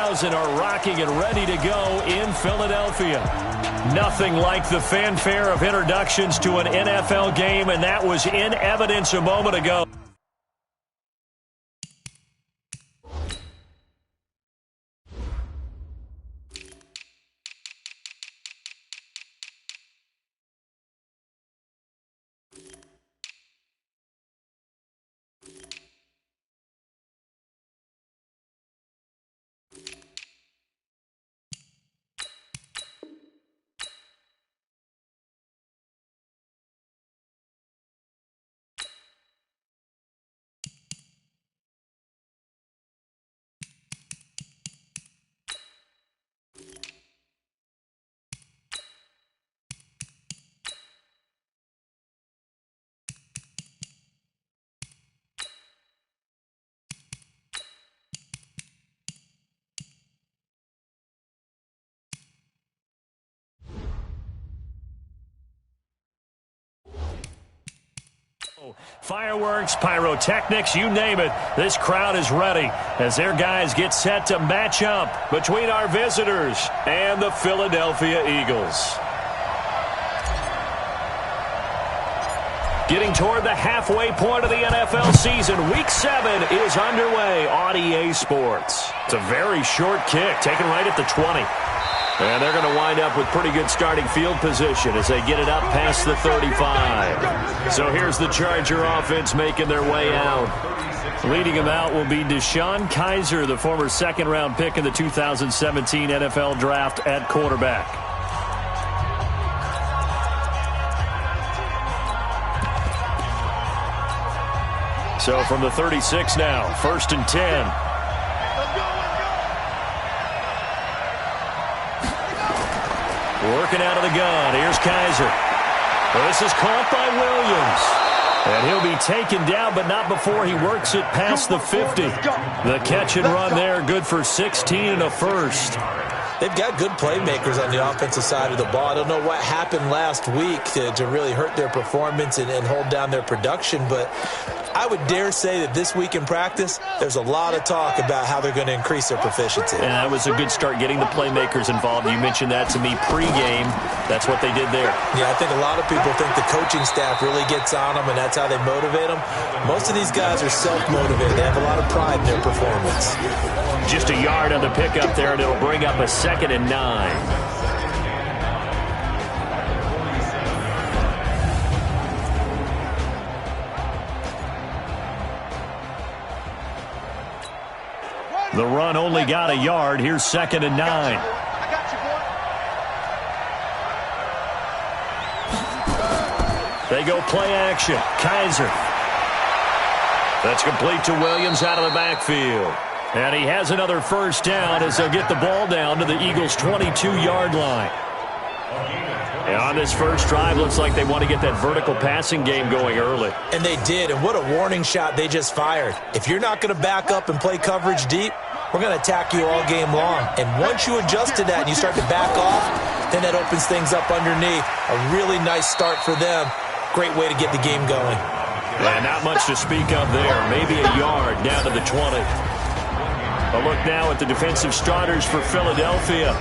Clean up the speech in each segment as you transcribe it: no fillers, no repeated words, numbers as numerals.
30,000 are rocking and ready to go in Philadelphia. Nothing like the fanfare of introductions to an NFL game, and that was in evidence a moment ago. Fireworks, pyrotechnics, you name it. This crowd is ready as their guys get set to match up between our visitors and the Philadelphia Eagles. Getting toward the halfway point of the NFL season, Week 7 is underway on EA Sports. It's a very short kick, taken right at the 20. And they're going to wind up with pretty good starting field position as they get it up past the 35. So here's the Charger offense making their way out. Leading them out will be DeShone Kizer, the former second-round pick in the 2017 NFL Draft at quarterback. So from the 36 now, 1st and 10. Working out of the gun. Here's Kizer. This is caught by Williams. And he'll be taken down, but not before he works it past the 50. The catch and run there, good for 16 and a first. They've got good playmakers on the offensive side of the ball. I don't know what happened last week to really hurt their performance and hold down their production, but I would dare say that this week in practice, there's a lot of talk about how they're going to increase their proficiency. And that was a good start getting the playmakers involved. You mentioned that to me pregame. That's what they did there. Yeah, I think a lot of people think the coaching staff really gets on them, and that's how they motivate them. Most of these guys are self-motivated. They have a lot of pride in their performance. Just a yard on the pickup there, and it'll bring up a 2nd and 9. The run only got a yard. Here's 2nd and 9. They go play action. Kizer. That's complete to Williams out of the backfield. And he has another first down as they'll get the ball down to the Eagles' 22-yard line. And on this first drive, looks like they want to get that vertical passing game going early. And they did, and what a warning shot they just fired. If you're not going to back up and play coverage deep, we're going to attack you all game long. And once you adjust to that and you start to back off, then that opens things up underneath. A really nice start for them. Great way to get the game going. And not much to speak of there. Maybe a yard down to the 20. A look now at the defensive starters for Philadelphia.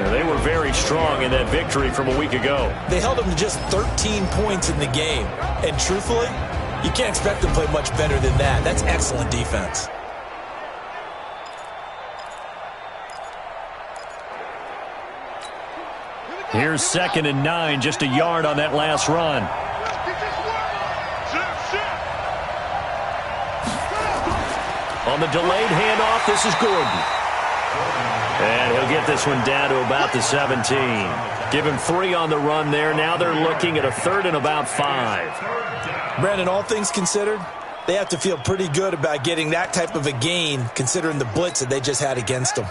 They were very strong in that victory from a week ago. They held them to just 13 points in the game. And truthfully, you can't expect them to play much better than that. That's excellent defense. Here's 2nd and 9, just a yard on that last run. On the delayed handoff, this is Gordon. And he'll get this one down to about the 17. Give him 3 on the run there. Now they're looking at a 3rd and about 5. Brandon, all things considered, they have to feel pretty good about getting that type of a gain considering the blitz that they just had against them.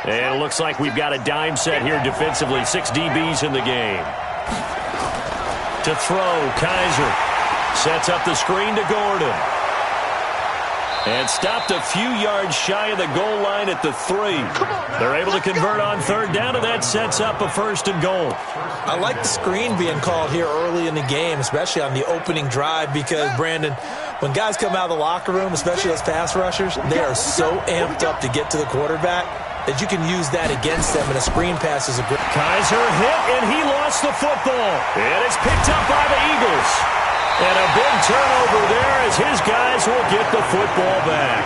And it looks like we've got a dime set here defensively. 6 DBs in the game. To throw, Kizer sets up the screen to Gordon. And stopped a few yards shy of the goal line at the 3. They're able to convert on 3rd down, and that sets up a 1st and goal. I like the screen being called here early in the game, especially on the opening drive, because, Brandon, when guys come out of the locker room, especially those pass rushers, they are so amped up to get to the quarterback. that you can use that against them, and a screen pass is a great... Kaiser hit, and he lost the football. It is picked up by the Eagles. And a big turnover there as his guys will get the football back.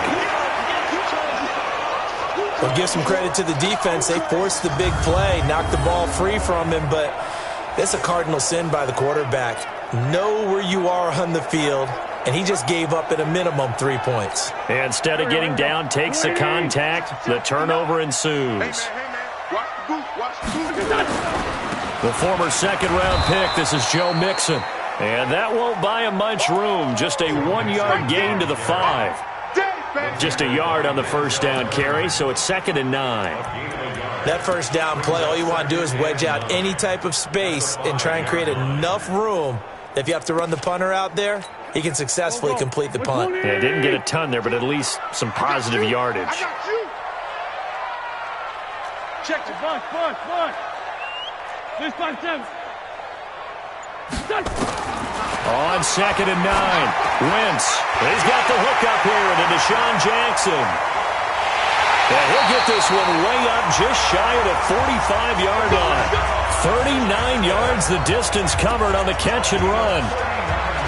Well, give some credit to the defense. They forced the big play, knocked the ball free from him, but that's a cardinal sin by the quarterback. Know where you are on the field, and he just gave up at a minimum 3 points. Instead of getting down, takes the contact. The turnover ensues. The former second-round pick, this is Joe Mixon. And that won't buy him much room. Just a 1-yard gain to the 5. Just a yard on the first down carry, so it's 2nd and 9. That first down play, all you want to do is wedge out any type of space and try and create enough room that if you have to run the punter out there, he can successfully complete the punt. Yeah, didn't get a ton there, but at least some positive yardage. Check the bunch. This bunch them. On 2nd and 9, Wentz. He's got the hook up here into Deshaun Jackson. And he'll get this one way up just shy of the 45-yard line. 39 yards the distance covered on the catch and run.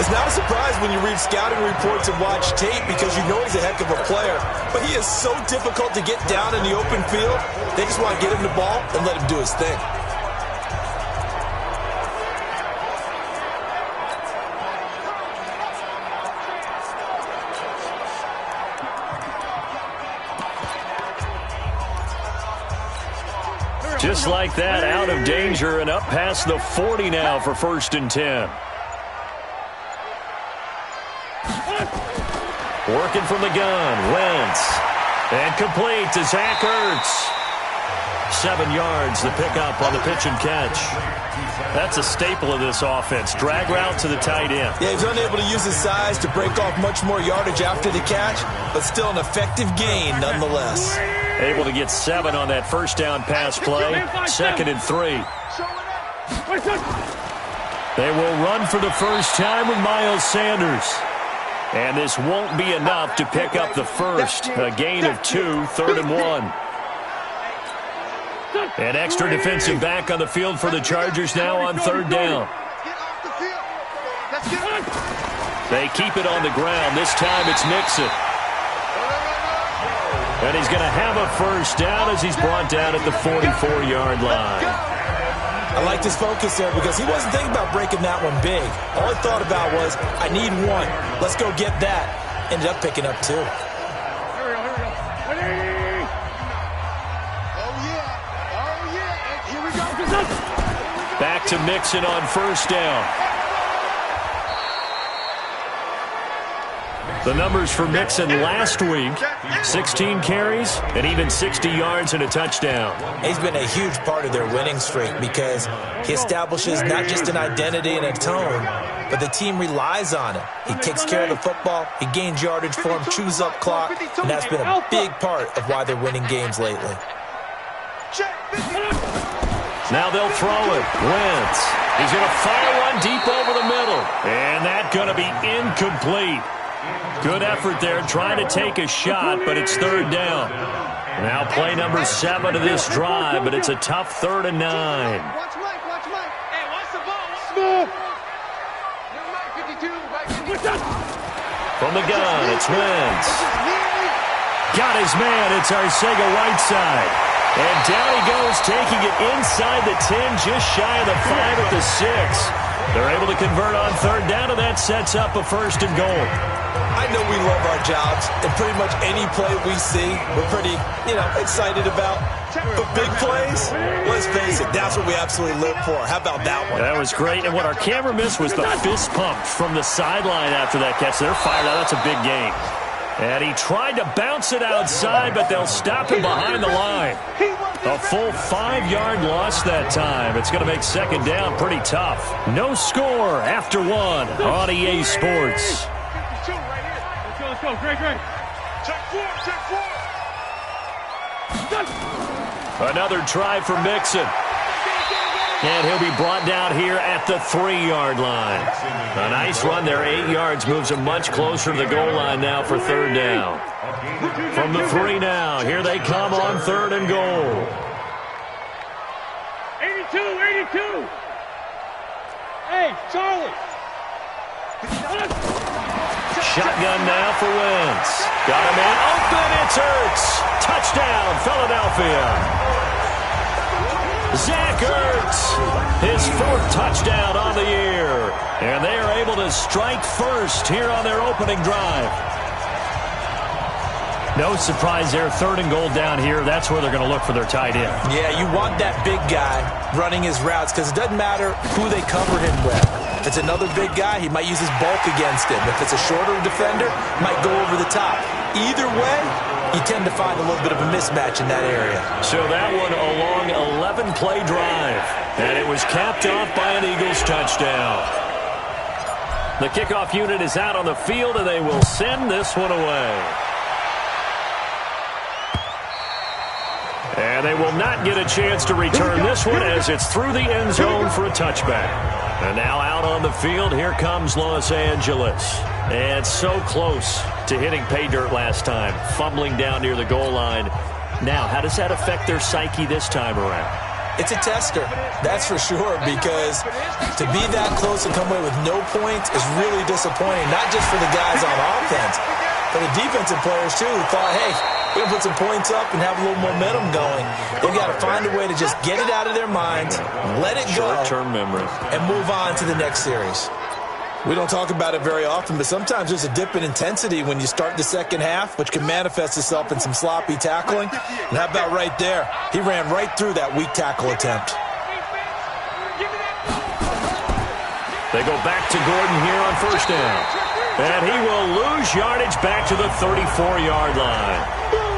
It's not a surprise when you read scouting reports and watch tape because you know he's a heck of a player. But he is so difficult to get down in the open field. They just want to get him the ball and let him do his thing. Just like that, out of danger and up past the 40 now for 1st and 10. Working from the gun, Wentz. And complete to Zach Ertz. 7 yards, the pickup on the pitch and catch. That's a staple of this offense. Drag route to the tight end. Yeah, he's unable to use his size to break off much more yardage after the catch, but still an effective gain nonetheless. Able to get 7 on that first down pass play. 2nd and 3. They will run for the first time with Miles Sanders. And this won't be enough to pick up the first. A gain of 2, 3rd and 1. An extra defensive back on the field for the Chargers now on 3rd down. They keep it on the ground. This time it's Mixon. And he's going to have a first down as he's brought down at the 44-yard line. I liked his focus there because he wasn't thinking about breaking that one big. All he thought about was, I need 1. Let's go get that. Ended up picking up 2. Back to Mixon on first down. The numbers for Mixon last week, 16 carries and even 60 yards and a touchdown. He's been a huge part of their winning streak because he establishes not just an identity and a tone, but the team relies on it. He takes care of the football, he gains yardage for him, chews up clock, and that's been a big part of why they're winning games lately. Now they'll throw it. Wentz. He's going to fire one deep over the middle. And that's going to be incomplete. Good effort there trying to take a shot, but it's 3rd down. Now play number 7 of this drive, but it's a tough 3rd and 9. Watch Mike. Hey, watch the ball. Smooth. From the gun, it's Wentz. Got his man. It's Arcega-Whiteside. And down he goes, taking it inside the 10, just shy of the 5 at the 6. They're able to convert on 3rd down, and that sets up a 1st and goal. I know we love our jobs, and pretty much any play we see, we're pretty, excited about. But big plays, let's face it, that's what we absolutely live for. How about that one? That was great, and what our camera missed was the fist pump from the sideline after that catch. They're fired out. That's a big game. And he tried to bounce it outside, but they'll stop him behind the line. A full 5-yard loss that time. It's going to make 2nd down pretty tough. No score after 1 on EA Sports. Let's go. Great. Check 4. Another try for Mixon. And he'll be brought down here at the 3-yard line. A nice run there, 8 yards, moves him much closer to the goal line now for third down. From the 3 now, here they come on 3rd and goal. 82. Hey, Charlie. Shotgun now for Wentz. Got a man open, it's Ertz. Touchdown, Philadelphia. Zach Ertz, his 4th touchdown on the year. And they are able to strike first here on their opening drive. No surprise there, 3rd and goal down here. That's where they're going to look for their tight end. Yeah, you want that big guy running his routes because it doesn't matter who they cover him with. If it's another big guy, he might use his bulk against him. If it's a shorter defender, he might go over the top. Either way, you tend to find a little bit of a mismatch in that area. So that one a long 11-play drive. And it was capped off by an Eagles touchdown. The kickoff unit is out on the field, and they will send this one away. And they will not get a chance to return this one as it's through the end zone for a touchback. And now out on the field, here comes Los Angeles. And so close to hitting pay dirt last time, fumbling down near the goal line. Now, how does that affect their psyche this time around? It's a tester, that's for sure, because to be that close and come away with no points is really disappointing, not just for the guys on offense, but the defensive players, too, who thought, hey, we're going to put some points up and have a little momentum going. They've got to find a way to just get it out of their minds, let it go, short-term memory, and move on to the next series. We don't talk about it very often, but sometimes there's a dip in intensity when you start the second half, which can manifest itself in some sloppy tackling. And how about right there? He ran right through that weak tackle attempt. They go back to Gordon here on 1st down. And he will lose yardage back to the 34-yard line.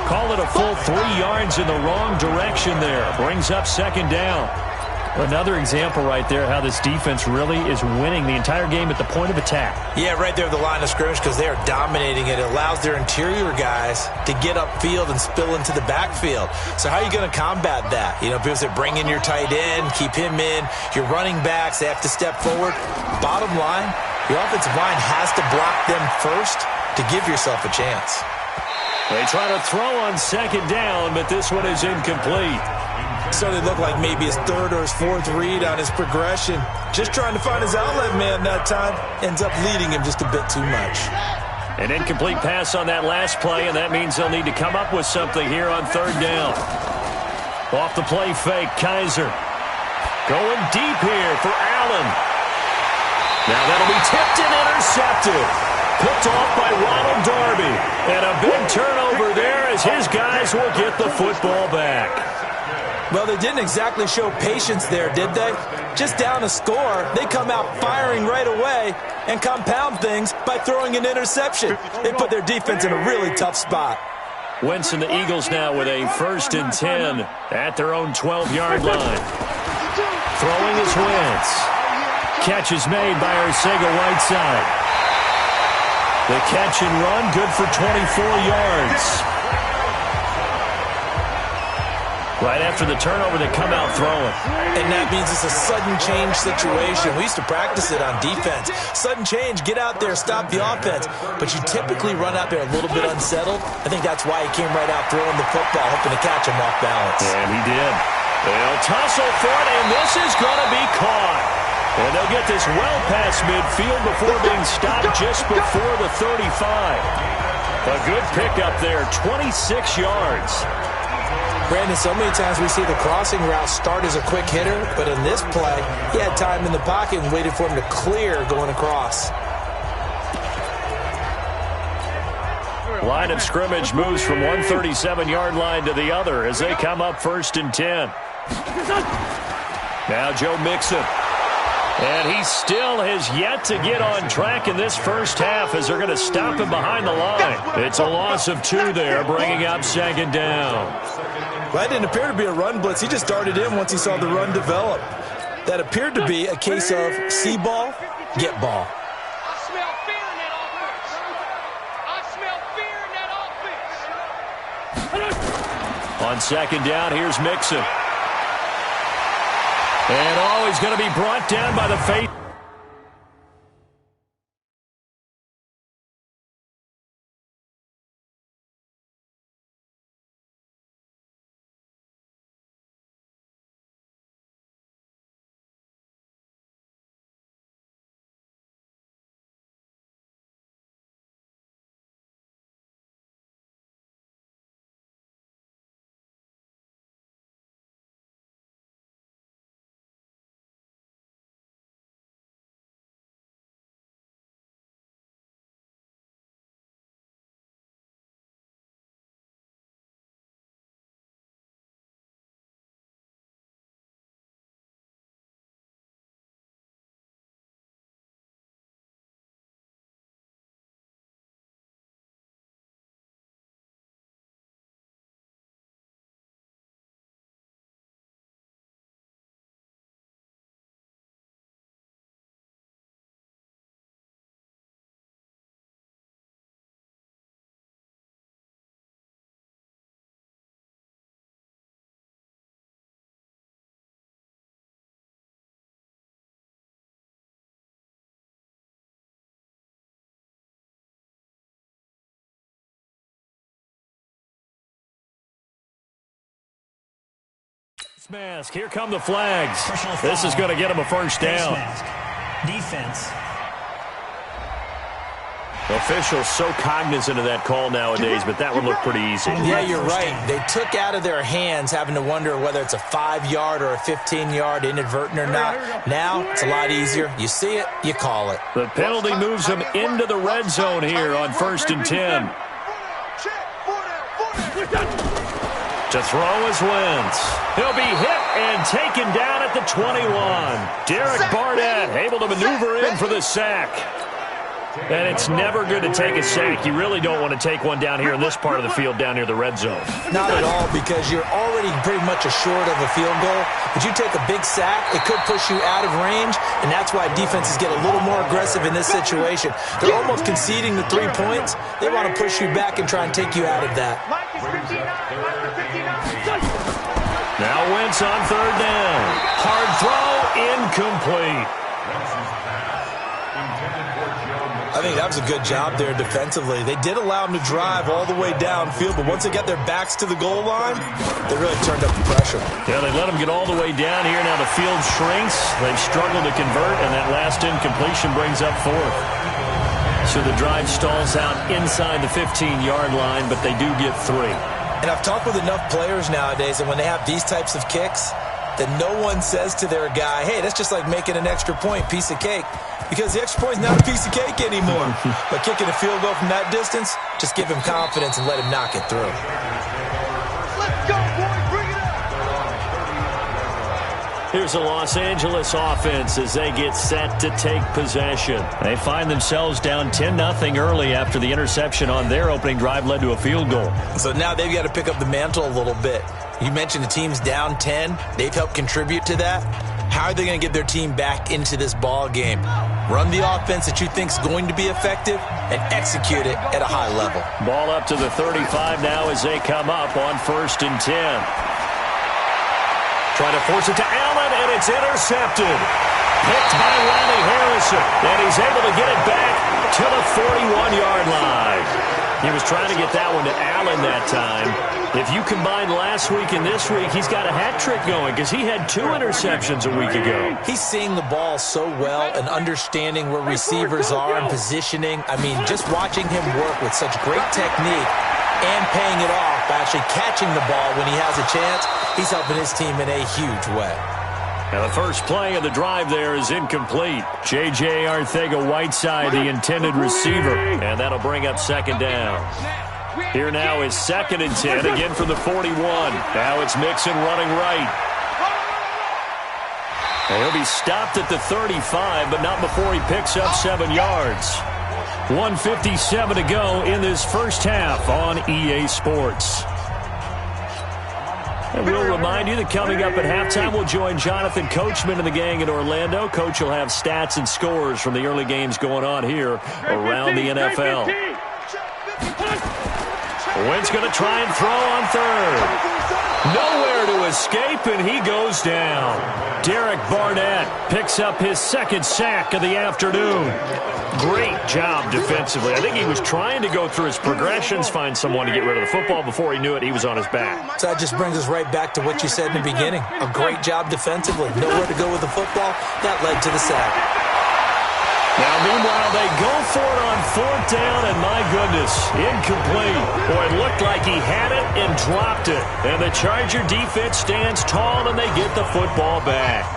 Call it a full 3 yards in the wrong direction there. Brings up 2nd down. Another example right there how this defense really is winning the entire game at the point of attack. Yeah, right there at the line of scrimmage because they are dominating it. It allows their interior guys to get upfield and spill into the backfield. So how are you going to combat that? You know, because they bring in your tight end, keep him in. Your running backs, they have to step forward. Bottom line, the offensive line has to block them first to give yourself a chance. They try to throw on 2nd down, but this one is incomplete. Started to look like maybe his 3rd or his 4th read on his progression. Just trying to find his outlet man that time. Ends up leading him just a bit too much. An incomplete pass on that last play, and that means they'll need to come up with something here on 3rd down. Off the play fake, Kaiser. Going deep here for Allen. Now that'll be tipped and intercepted. Picked off by Ronald Darby. And a big turnover there as his guys will get the football back. Well, they didn't exactly show patience there, did they? Just down a score, they come out firing right away and compound things by throwing an interception. They put their defense in a really tough spot. Wentz and the Eagles now with a 1st and 10 at their own 12-yard line. Throwing is Wentz. Catch is made by Arcega-Whiteside. The catch and run, good for 24 yards. Right after the turnover, they come out throwing. And that means it's a sudden change situation. We used to practice it on defense. Sudden change, get out there, stop the offense. But you typically run out there a little bit unsettled. I think that's why he came right out throwing the football, hoping to catch him off balance. And he did. They'll tussle for it, and this is going to be caught. And they'll get this well past midfield before being stopped just before the 35. A good pickup there, 26 yards. Brandon, so many times we see the crossing route start as a quick hitter, but in this play, he had time in the pocket and waited for him to clear going across. Line of scrimmage moves from one 37-yard line to the other as they come up 1st and 10. Now Joe Mixon. And he still has yet to get on track in this first half as they're going to stop him behind the line. It's a loss of 2 there, bringing up 2nd down. Well, that didn't appear to be a run blitz. He just darted in once he saw the run develop. That appeared to be a case of see ball, get ball. I smell fear in that offense. I smell fear in that offense. On 2nd down, here's Mixon. And he's going to be brought down by the face. Mask. Here come the flags. This is going to get him a first down. Defense. Officials so cognizant of that call nowadays, but that would look pretty easy. Yeah, you're right. They took out of their hands having to wonder whether it's a 5-yard or a 15-yard inadvertent or not. Now, it's a lot easier. You see it, you call it. The penalty moves him into the red zone here on 1st and 10. To throw is Wentz. He'll be hit and taken down at the 21. Derek Barnett able to maneuver in for the sack. And it's never good to take a sack. You really don't want to take one down here in this part of the field down near the red zone. Not at all, because you're already pretty much assured of a field goal. But you take a big sack, it could push you out of range, and that's why defenses get a little more aggressive in this situation. They're almost conceding the 3 points. They want to push you back and try and take you out of that. Now Wentz on 3rd down. Hard throw, incomplete. I think that was a good job there defensively. They did allow them to drive all the way downfield, but once they got their backs to the goal line, they really turned up the pressure. Yeah, they let them get all the way down here. Now the field shrinks. They've struggled to convert, and that last incompletion brings up 4th. So the drive stalls out inside the 15-yard line, but they do get 3. And I've talked with enough players nowadays, and when they have these types of kicks, that no one says to their guy, hey, that's just like making an extra point, piece of cake. Because the extra point is not a piece of cake anymore. But kicking a field goal from that distance, just give him confidence and let him knock it through. Let's go, boys. Bring it up. Here's the Los Angeles offense as they get set to take possession. They find themselves down 10-0 early after the interception on their opening drive led to a field goal. So now they've got to pick up the mantle a little bit. You mentioned the team's down 10. They've helped contribute to that. How are they going to get their team back into this ball game? Run the offense that you think is going to be effective and execute it at a high level. Ball up to the 35 now as they come up on 1st and 10. Trying to force it to Allen, and it's intercepted. Picked by Ronnie Harrison, and he's able to get it back to the 41-yard line. He was trying to get that one to Allen that time. If you combine last week and this week, he's got a hat trick going because he had 2 interceptions a week ago. He's seeing the ball so well and understanding where receivers are and positioning. I mean, just watching him work with such great technique and paying it off by actually catching the ball when he has a chance, he's helping his team in a huge way. Now the first play of the drive there is incomplete. J.J. Arcega-Whiteside, the intended receiver, and that'll bring up 2nd down. Here now is 2nd and 10, again from the 41. Now it's Mixon running right. And he'll be stopped at the 35, but not before he picks up 7 yards. 1:57 to go in this first half on EA Sports. And we'll remind you that coming up at halftime, we'll join Jonathan Coachman and the gang in Orlando. Coach will have stats and scores from the early games going on here around the NFL. Wentz going to try and throw on 3rd. Nowhere to escape, and he goes down. Derek Barnett picks up his second sack of the afternoon. Great job defensively. I think he was trying to go through his progressions, find someone to get rid of the football. Before he knew it, he was on his back. So that just brings us right back to what you said in the beginning. A great job defensively. Nowhere to go with the football. That led to the sack. Now, meanwhile, they go for it on fourth down, and my goodness, incomplete. Boy, it looked like he had it and dropped it. And the Charger defense stands tall, and they get the football back.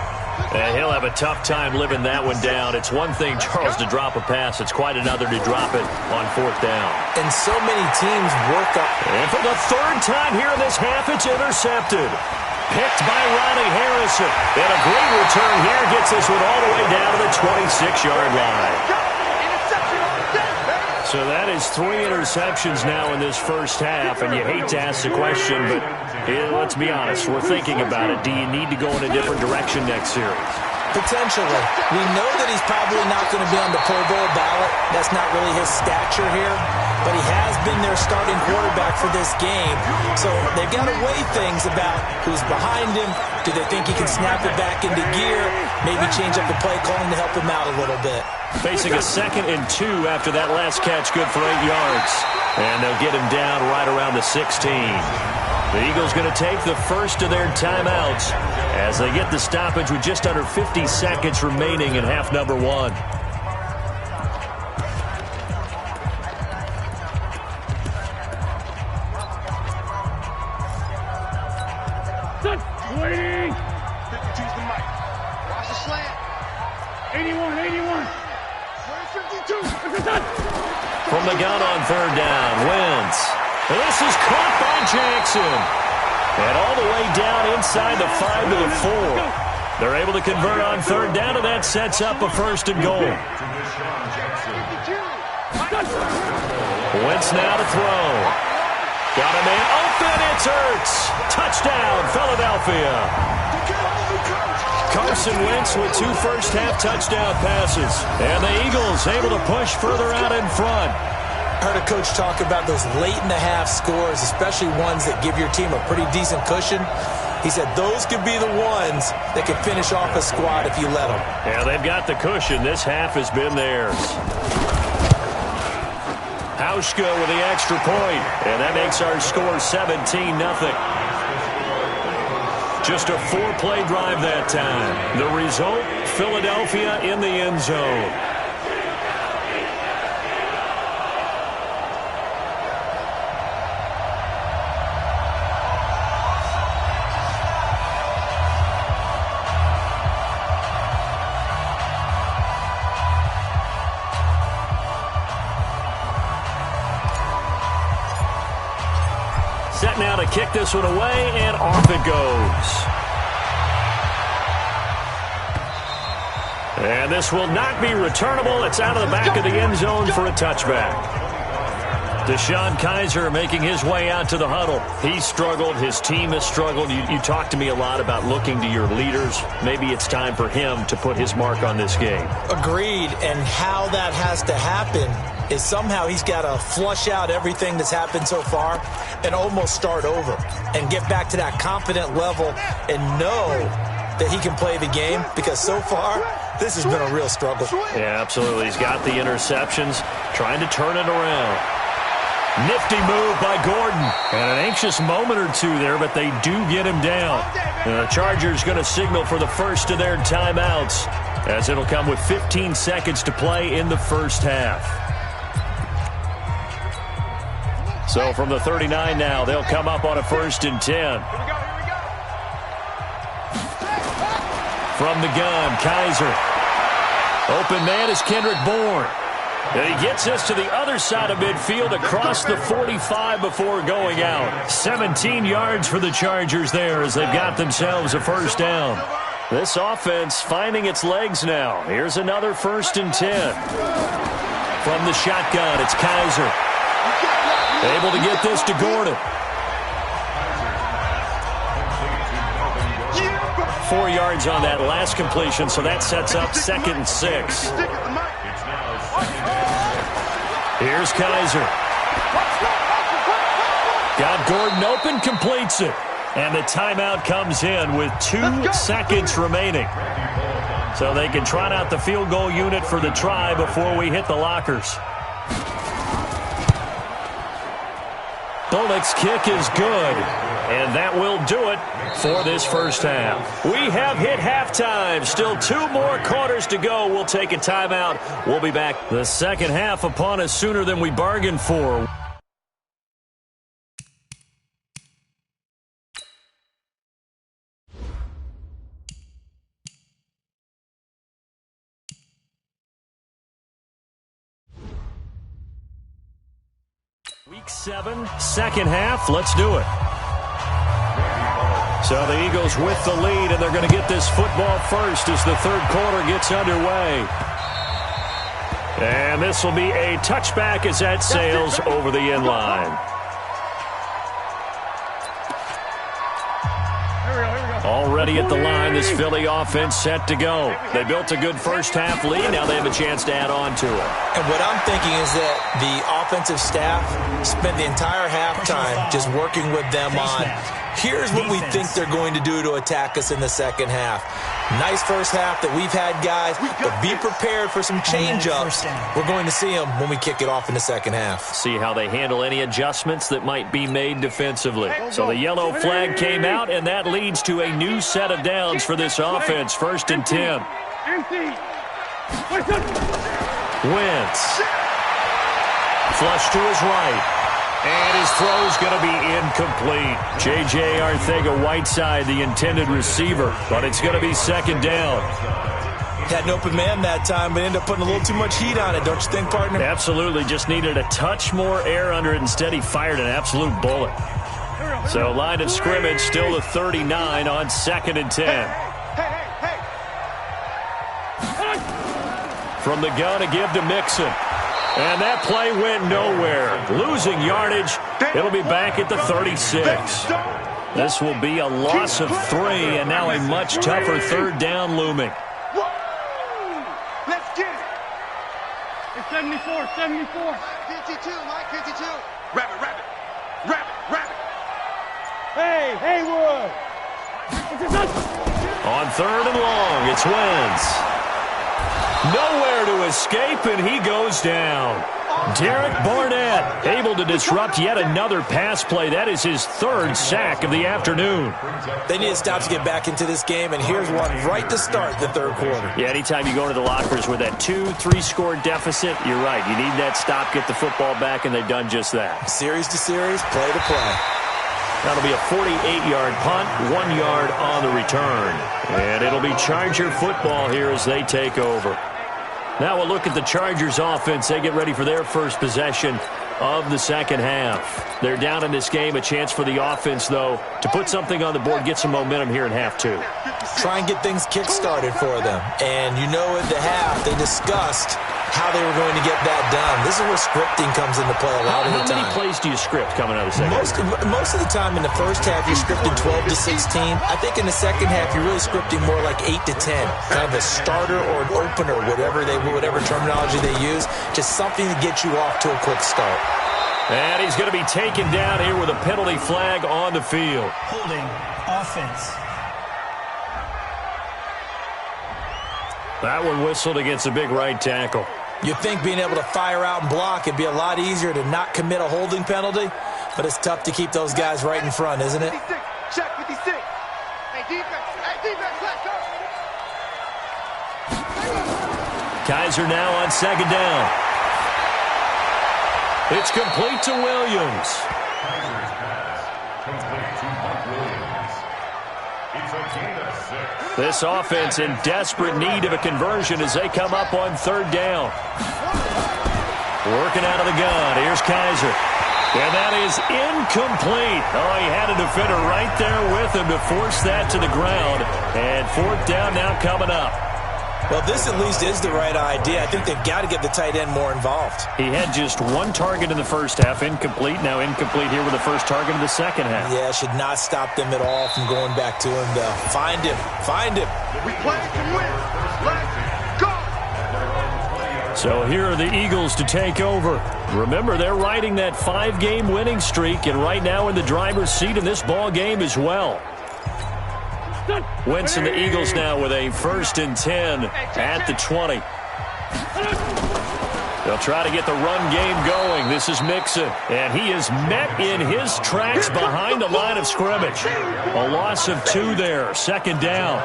And he'll have a tough time living that one down. It's one thing, Charles, to drop a pass. It's quite another to drop it on fourth down. And so many teams work up. And for the third time here in this half, it's intercepted. Picked by Ronnie Harrison. And a great return here gets this one all the way down to the 26-yard line. So that is 3 interceptions now in this first half, and you hate to ask the question, but let's be honest, we're thinking about it. Do you need to go in a different direction next series? Potentially. We know that he's probably not going to be on the Pro Bowl ballot. That's not really his stature here. But he has been their starting quarterback for this game. So they've got to weigh things about who's behind him. Do they think he can snap it back into gear? Maybe change up the play calling to help him out a little bit. Facing a 2nd and 2 after that last catch, good for 8 yards. And they'll get him down right around the 16. The Eagles going to take the first of their timeouts as they get the stoppage with just under 50 seconds remaining in half number 1. Waiting. 52's the mic. Watch the slant. 81, 81. 52. From the gun on third down, Wentz. And this is caught by Jackson. And all the way down inside the 5 to the 4. They're able to convert on third down, and that sets up a 1st and goal. Wentz now to throw. Got a man open, it's Ertz. Touchdown, Philadelphia. Carson Wentz with 2 first-half touchdown passes. And the Eagles able to push further out in front. I heard a coach talk about those late-in-the-half scores, especially ones that give your team a pretty decent cushion. He said those could be the ones that can finish off a squad if you let them. Yeah, they've got the cushion. This half has been theirs. Hauschka with the extra point, and that makes our score 17-0. Just a 4-play drive that time. The result, Philadelphia in the end zone. Set now to kick this one away, and off it goes. And this will not be returnable. It's out of the back of the end zone for a touchback. DeShone Kizer making his way out to the huddle. He's struggled. His team has struggled. You talk to me a lot about looking to your leaders. Maybe it's time for him to put his mark on this game. Agreed. And how that has to happen is somehow he's got to flush out everything that's happened so far and almost start over and get back to that confident level and know that he can play the game, because so far this has been a real struggle. Yeah, absolutely. He's got the interceptions, trying to turn it around. Nifty move by Gordon. And an anxious moment or two there, but they do get him down. And the Chargers going to signal for the first of their timeouts, as it'll come with 15 seconds to play in the first half. So from the 39 now, they'll come up on a 1st and 10. From the gun, Kizer. Open man is Kendrick Bourne. And he gets us to the other side of midfield across the 45 before going out. 17 yards for the Chargers there as they've got themselves a 1st down. This offense finding its legs now. Here's another 1st and 10. From the shotgun, it's Kizer. Able to get this to Gordon. 4 yards on that last completion, so that sets up 2nd and 6. Here's Kizer. Got Gordon open, completes it. And the timeout comes in with 2 seconds remaining. So they can trot out the field goal unit for the try before we hit the lockers. Bullock's kick is good. And that will do it for this first half. We have hit halftime. Still 2 more quarters to go. We'll take a timeout. We'll be back. The second half upon us sooner than we bargained for. Week 7, second half. Let's do it. So the Eagles with the lead, and they're going to get this football first as the third quarter gets underway. And this will be a touchback as that sails over the end line. Already at the line, this Philly offense set to go. They built a good first half lead. Now they have a chance to add on to it. And what I'm thinking is that the offensive staff spent the entire halftime just working with them on, here's what we think they're going to do to attack us in the second half. Nice first half that we've had, guys, but be prepared for some change-ups. We're going to see them when we kick it off in the second half. See how they handle any adjustments that might be made defensively. So the yellow flag came out, and that leads to a new set of downs for this offense. 1st and 10. Wentz. Flush to his right. And his throw is going to be incomplete. J.J. Arcega-Whiteside, the intended receiver, but it's going to be second down. Had an open man that time, but ended up putting a little too much heat on it, don't you think, partner? Absolutely. Just needed a touch more air under it. Instead, he fired an absolute bullet. So line of scrimmage still to 39 on 2nd and 10. From the gun to give to Mixon. And that play went nowhere. Losing yardage. It'll be back at the 36. This will be a loss of 3, and now a much tougher third down looming. Let's get it. It's 74, 74. 52, Mike, 52. Rabbit. Hey, Haywood. On 3rd and long, it's Wentz. Nowhere to escape, and he goes down. Derek Barnett able to disrupt yet another pass play. That is his 3rd sack of the afternoon. They need to stop to get back into this game, and here's one right to start the third quarter. Yeah, anytime you go to the lockers with that 2-3 score deficit, you're right. You need that stop, get the football back, and they've done just that. Series to series, play to play. That'll be a 48-yard punt, 1 yard on the return. And it'll be Charger football here as they take over. Now we'll look at the Chargers offense. They get ready for their first possession of the second half. They're down in this game. A chance for the offense, though, to put something on the board, get some momentum here in half 2. Try and get things kick-started for them. And you know at the half, they discussed how they were going to get that done. This is where scripting comes into play a lot of the time. How many plays do you script coming out of the second half? Most of the time in the first half, you're scripting 12 to 16. I think in the second half, you're really scripting more like 8 to 10. Kind of a starter or an opener, whatever terminology they use. Just something to get you off to a quick start. And he's going to be taken down here with a penalty flag on the field. Holding offense. That one whistled against a big right tackle. You'd think being able to fire out and block it'd be a lot easier to not commit a holding penalty, but it's tough to keep those guys right in front, isn't it? 56, check 56. Hey, defense, let's go. Kaiser now on second down. It's complete to Williams. This offense in desperate need of a conversion as they come up on 3rd down. Working out of the gun. Here's Kaiser. And that is incomplete. Oh, he had a defender right there with him to force that to the ground. And 4th down now coming up. Well, this at least is the right idea. I think they've got to get the tight end more involved. He had just 1 target in the first half, incomplete. Now incomplete here with the first target of the second half. Yeah, should not stop them at all from going back to him, though. Find him. We play to win. Let's go. So here are the Eagles to take over. Remember, they're riding that 5-game winning streak, and right now in the driver's seat in this ball game as well. Wentz and the Eagles now with a 1st and 10 at the 20. They'll try to get the run game going. This is Mixon, and he is met in his tracks behind the line of scrimmage. A loss of 2 there, 2nd down.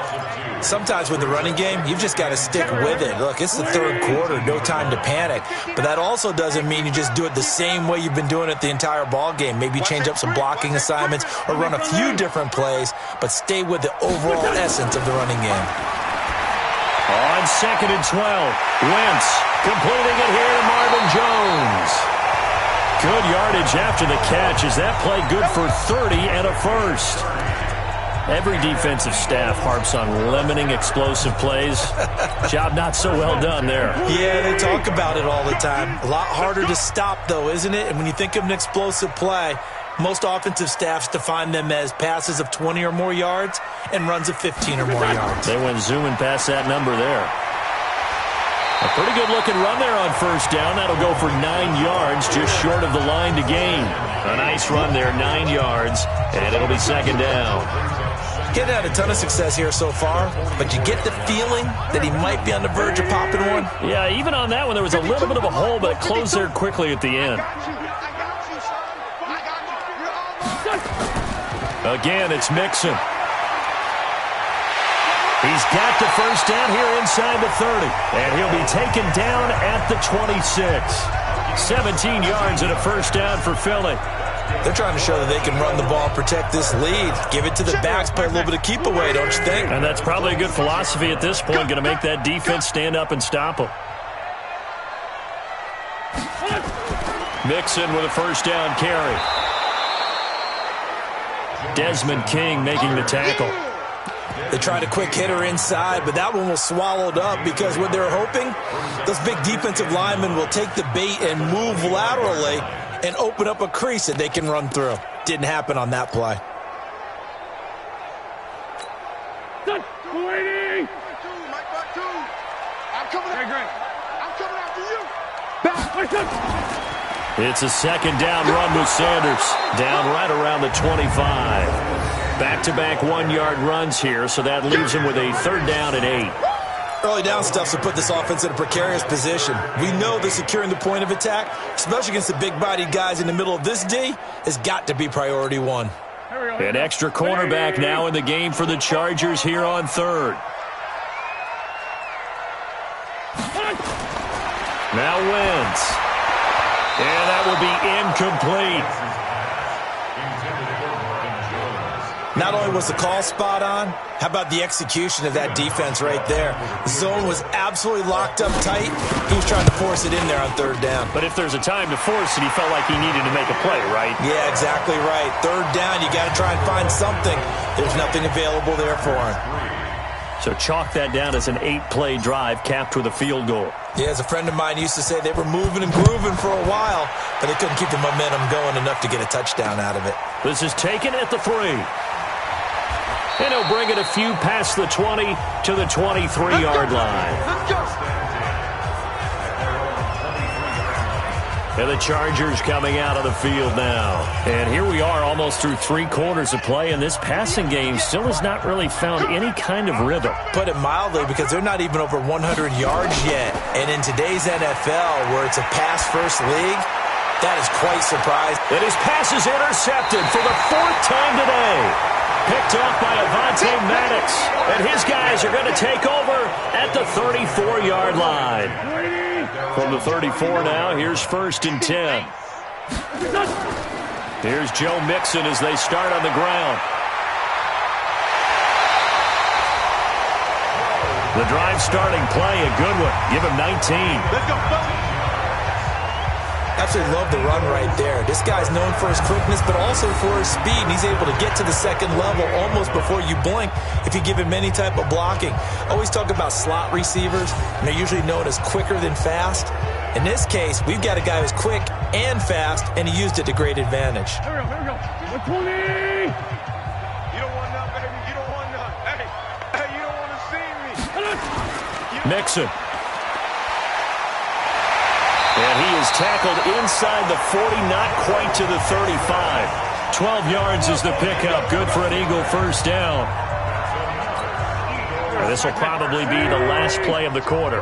Sometimes with the running game, you've just got to stick with it. Look, it's the 3rd quarter, no time to panic. But that also doesn't mean you just do it the same way you've been doing it the entire ball game. Maybe change up some blocking assignments or run a few different plays, but stay with the overall essence of the running game. On 2nd and 12, Wentz completing it here to Marvin Jones. Good yardage after the catch. Is that play good for 30 and a 1st? Every defensive staff harps on limiting explosive plays. Job not so well done there. Yeah, they talk about it all the time. A lot harder to stop, though, isn't it? And when you think of an explosive play, most offensive staffs define them as passes of 20 or more yards and runs of 15 or more yards. They went zooming past that number there. A pretty good-looking run there on 1st down. That'll go for 9 yards, just short of the line to gain. A nice run there, 9 yards, and it'll be 2nd down. Getting had a ton of success here so far, but you get the feeling that he might be on the verge of popping one. Yeah, even on that one, there was a little bit of a hole, but it closed there quickly at the end. Again, it's Mixon. He's got the 1st down here inside the 30, and he'll be taken down at the 26. 17 yards and a 1st down for Philly. They're trying to show that they can run the ball and protect this lead. Give it to the backs, play a little bit of keep away, don't you think? And that's probably a good philosophy at this point, going to make that defense stand up and stop them. Mixon with a 1st down carry. Desmond King making the tackle. They tried a quick hitter inside, but that one was swallowed up because what they're hoping, those big defensive linemen will take the bait and move laterally and open up a crease that they can run through. Didn't happen on that play. I'm coming after you. It's a 2nd down run with Sanders. Down right around the 25. Back-to-back 1-yard runs here, so that leaves him with a 3rd down and 8. Early down stuff to put this offense in a precarious position. We know that securing the point of attack, especially against the big-bodied guys in the middle of this D, has got to be priority 1. An extra cornerback now in the game for the Chargers here on 3rd. Now Wentz. And that will be incomplete. Not only was the call spot on, how about the execution of that defense right there? The zone was absolutely locked up tight. He was trying to force it in there on 3rd down. But if there's a time to force it, he felt like he needed to make a play, right? Yeah, exactly right. 3rd down, you got to try and find something. There's nothing available there for him. So chalk that down as an 8-play drive capped with a field goal. Yeah, as a friend of mine used to say, they were moving and grooving for a while, but they couldn't keep the momentum going enough to get a touchdown out of it. This is taken at the 3. And he'll bring it a few past the 20 to the 23-yard line. Let's go. And the Chargers coming out of the field now. And here we are almost through 3 quarters of play, and this passing game still has not really found any kind of rhythm. Put it mildly, because they're not even over 100 yards yet. And in today's NFL, where it's a pass-first league, that is quite surprising. And his pass is intercepted for the 4th time today. Picked up by Avonte Maddox. And his guys are going to take over at the 34-yard line. From the 34 now, here's 1st and 10. Here's Joe Mixon as they start on the ground. The drive starting play, a good one. Give him 19. Let's go. Absolutely love the run right there. This guy's known for his quickness, but also for his speed. And he's able to get to the 2nd level almost before you blink if you give him any type of blocking. Always talk about slot receivers, and they're usually known as quicker than fast. In this case, we've got a guy who's quick and fast, and he used it to great advantage. Here we go. 120. You don't want none, baby. You don't want none. Hey, you don't want to see me. Mixon. is tackled inside the 40, not quite to the 35. 12 yards is the pickup. Good for an Eagle first down. This will probably be the last play of the quarter.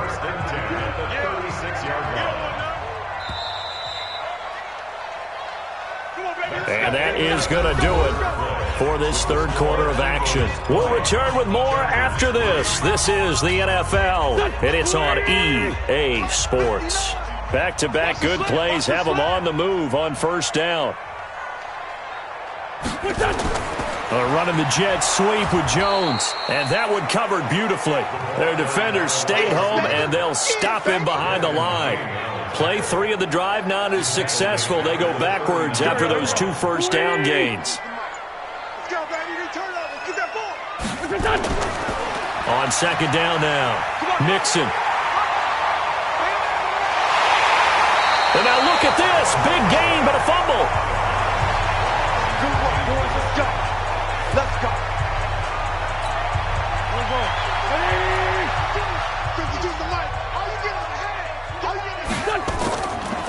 And that is going to do it for this third quarter of action. We'll return with more after this. This is the NFL, and it's on EA Sports. Back-to-back good plays have them on the move on first down. Running the jet sweep with Jones, and that one covered beautifully. Their defenders stayed home, and they'll stop him behind the line. Play 3 of the drive not as successful. They go backwards after those 2 first down gains. On second down now, Mixon. And now look at this. Big gain, but a fumble. Good work, boys. Let's go. Let's go.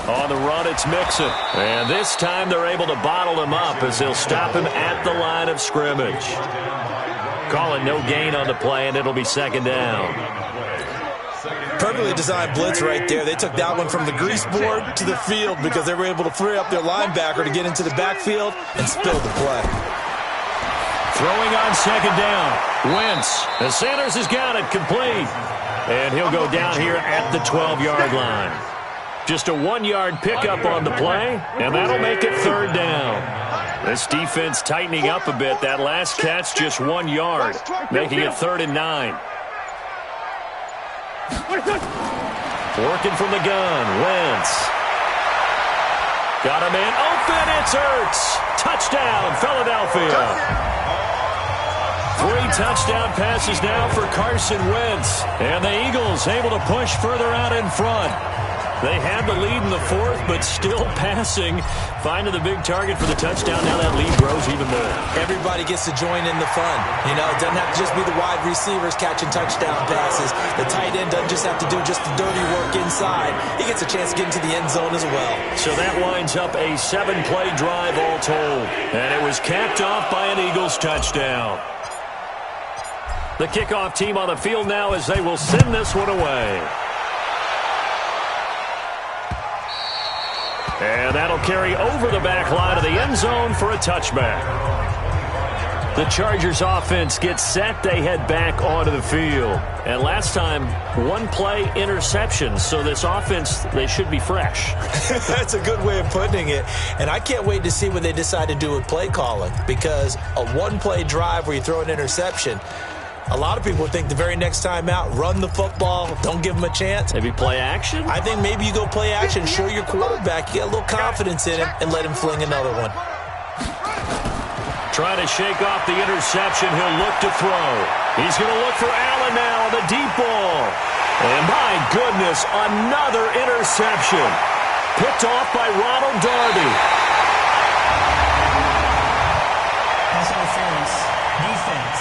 On the run, it's Mixon. And this time they're able to bottle him up as they'll stop him at the line of scrimmage. Calling no gain on the play, and it'll be second down. Perfectly designed blitz right there. They took that one from the grease board to the field because they were able to free up their linebacker to get into the backfield and spill the play. Throwing on second down. Wentz. And Sanders has got it complete. And he'll go down here at the 12-yard line. Just a 1-yard pickup on the play, and that'll make it third down. This defense tightening up a bit. That last catch just 1 yard, making it 3rd and 9. Working from the gun, Wentz. Got a man open, it's Ertz. Touchdown, Philadelphia. 3 touchdown passes now for Carson Wentz. And the Eagles able to push further out in front. They had the lead in the 4th, but still passing. Finding the big target for the touchdown. Now that lead grows even more. Everybody gets to join in the fun. You know, it doesn't have to just be the wide receivers catching touchdown passes. The tight end doesn't just have to do just the dirty work inside. He gets a chance to get into the end zone as well. So that winds up a 7-play drive all told. And it was capped off by an Eagles touchdown. The kickoff team on the field now as they will send this one away. And that'll carry over the back line of the end zone for a touchback. The Chargers offense gets set. They head back onto the field. And last time, 1-play interception. So this offense, they should be fresh. That's a good way of putting it. And I can't wait to see what they decide to do with play calling. Because a 1-play drive where you throw an interception, a lot of people think the very next time out, run the football, don't give them a chance. Maybe play action? I think maybe you go play action, show your quarterback, you get a little confidence in him, and let him fling another one. Trying to shake off the interception. He'll look to throw. He's going to look for Allen now on the deep ball. And my goodness, another interception. Picked off by Ronald Darby. Pass interference. Defense.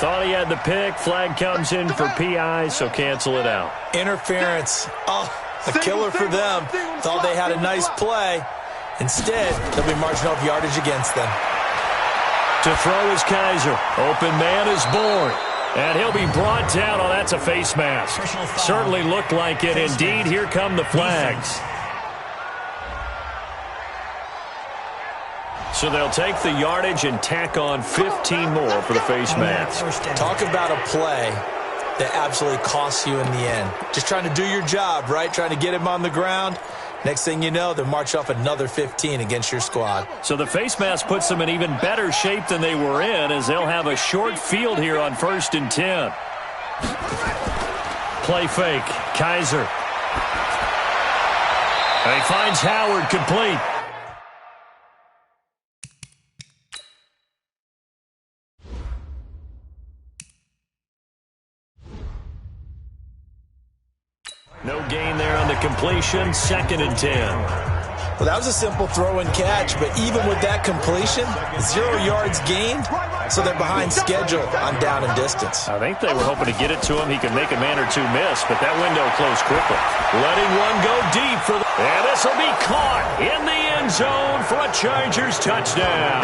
Thought he had the pick. Flag comes in for PI, so cancel it out. Interference. Oh, a killer for them. Thought they had a nice play. Instead, they'll be marching off yardage against them. To throw is Kaiser. Open man is Bourne. And he'll be brought down. Oh, that's a face mask. Certainly looked like it. Indeed, here come the flags. So they'll take the yardage and tack on 15 more for the face mask. Talk about a play that absolutely costs you in the end. Just trying to do your job, right? Trying to get him on the ground. Next thing you know, they'll march off another 15 against your squad. So the face mask puts them in even better shape than they were in, as they'll have a short field here on 1st and 10. Play fake. Kaiser. And he finds Howard complete. No gain there on the completion. 2nd and 10. Well, that was a simple throw and catch, but even with that completion, 0 yards gained, so they're behind schedule on down and distance. I think they were hoping to get it to him. He could make a man or two miss, but that window closed quickly. Letting one go deep for the... And this will be caught in the end zone for a Chargers touchdown.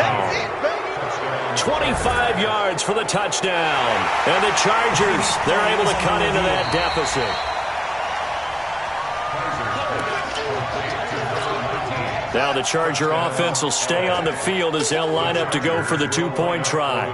25 yards for the touchdown. And the Chargers, they're able to cut into that deficit. Now the Charger offense will stay on the field as they'll line up to go for the two-point try.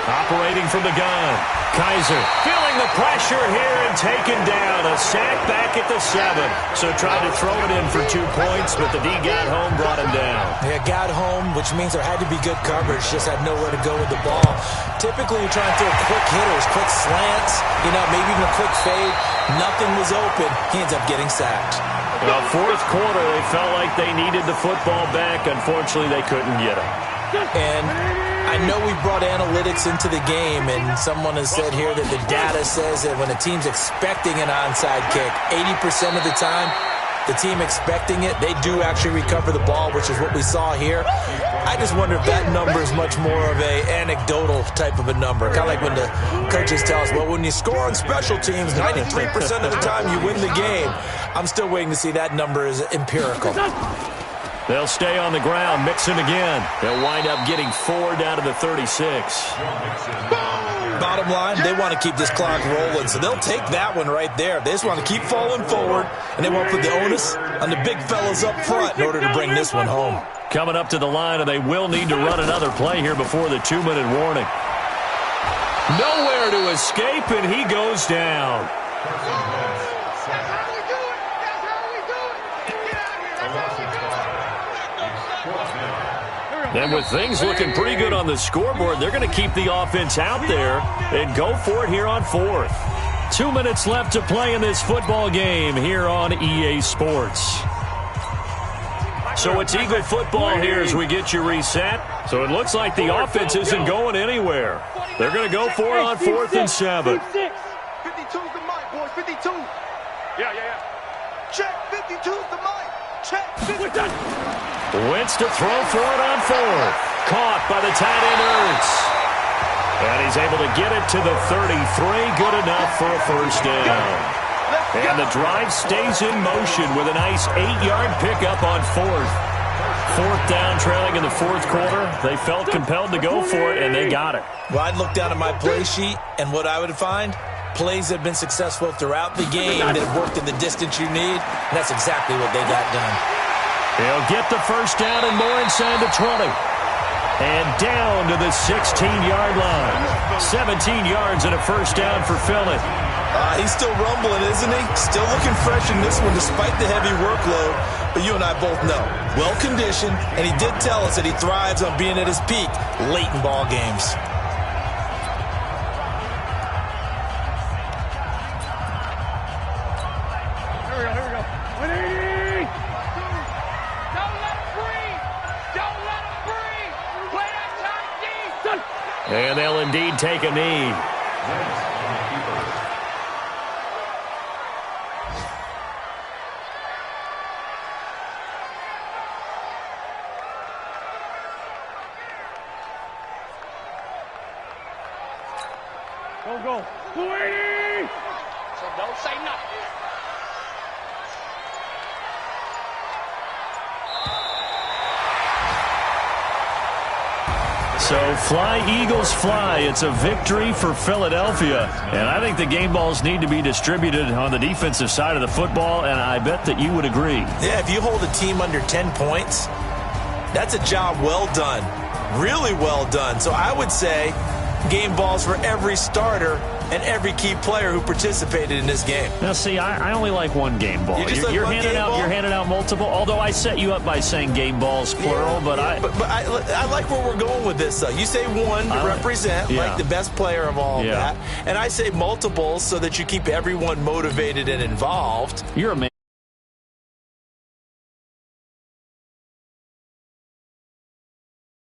Operating from the gun. Kaiser feeling the pressure here and taken down. A sack back at the 7. So tried to throw it in for 2 points, but the D got home, brought him down. Yeah, got home, which means there had to be good coverage. Just had nowhere to go with the ball. Typically, you're trying to throw quick hitters, quick slants, maybe even a quick fade. Nothing was open. He ends up getting sacked. Well, fourth quarter, they felt like they needed the football back. Unfortunately, they couldn't get it. And I know we brought analytics into the game, and someone has said here that the data says that when a team's expecting an onside kick, 80% of the time, the team expecting it, they do actually recover the ball, which is what we saw here. I just wonder if that number is much more of a anecdotal type of a number. Kind of like when the coaches tell us, well, when you score on special teams, 93% of the time you win the game. I'm still waiting to see that number is empirical. They'll stay on the ground, mixing again. They'll wind up getting 4 down to the 36. Bottom line, they want to keep this clock rolling, so they'll take that one right there. They just want to keep falling forward, and they want to put the onus on the big fellas up front in order to bring this one home. Coming up to the line, and they will need to run another play here before the 2-minute warning. Nowhere to escape, and he goes down. And with things looking pretty good on the scoreboard, they're going to keep the offense out there and go for it here on 4th. 2 minutes left to play in this football game here on EA Sports. So it's Eagle football here as we get you reset. So it looks like the offense isn't going anywhere. They're going to go for it on 4th and 7. 52's the mic, boys. 52. Yeah. Check. 52's the mic. Check. 52. Wentz to throw for it on 4th. Caught by the tight end Ertz. And he's able to get it to the 33. Good enough for a first down. And the drive stays in motion with a nice 8-yard pickup on 4th. 4th down, trailing in the 4th quarter. They felt compelled to go for it, and they got it. Well, I'd look down at my play sheet, and what I would find, plays that have been successful throughout the game that have worked in the distance you need, and that's exactly what they got done. He'll get the first down and more inside the 20. And down to the 16-yard line. 17 yards and a first down for Philly. He's still rumbling, isn't he? Still looking fresh in this one despite the heavy workload. But you and I both know, well-conditioned, and he did tell us that he thrives on being at his peak late in ball games. Here we go. 180. Don't let him breathe. Don't let him breathe. Play that tight D. And they'll indeed take a knee. Go. 280. So don't say nothing. So fly, Eagles, fly. It's a victory for Philadelphia. And I think the game balls need to be distributed on the defensive side of the football, and I bet that you would agree. Yeah, if you hold a team under 10 points, that's a job well done. Really well done. So I would say game balls for every starter and every key player who participated in this game. Now, see, I only like one game ball. You're handing out multiple, although I set you up by saying game balls, plural, but I like where we're going with this, though. You say one to represent, like the best player of all of that, and I say multiples so that you keep everyone motivated and involved. You're a man.